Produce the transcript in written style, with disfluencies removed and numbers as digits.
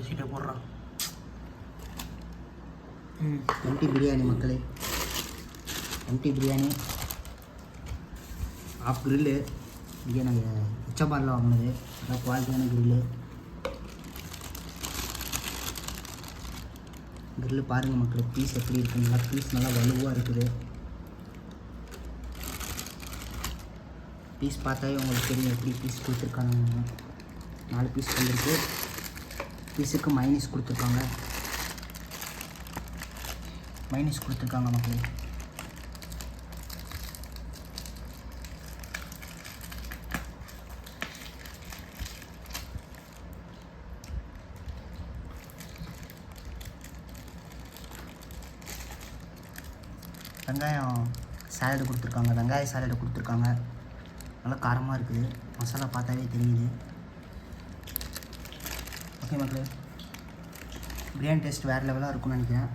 சீட்டை போடுறான். எம்டி பிரியாணி மக்களே, எம்டி பிரியாணி ஆஃப் கிரில்லு. இங்கே நாங்கள் உச்சபாரில் வாங்கினது, நல்லா குவாலிட்டியான கிரில்லு. கிரில்லு பாருங்கள் மக்களே, பீஸ் எப்படி இருக்குது, நல்லா பீஸ் நல்லா வலுவாக இருக்குது. பீஸ் பார்த்தாவே உங்களுக்கு தெரியும் எப்படி பீஸ் கொடுத்துருக்காங்க. 4 பீஸ் வந்துருக்கு. பீஸுக்கு மைனஸ் கொடுத்துருக்காங்க, மைனஸ் கொடுத்துருக்காங்க மக்களே. வெங்காயம் சாலடு கொடுத்துருக்காங்க, வெங்காய சாலடு கொடுத்துருக்காங்க. நல்லா காரமாக இருக்குது, மசாலா பார்த்தாவே தெரியுது. ஓகே மக்களே, பிரியாணி டேஸ்ட் வேறு லெவலாக இருக்கும்னு நினைக்கிறேன்.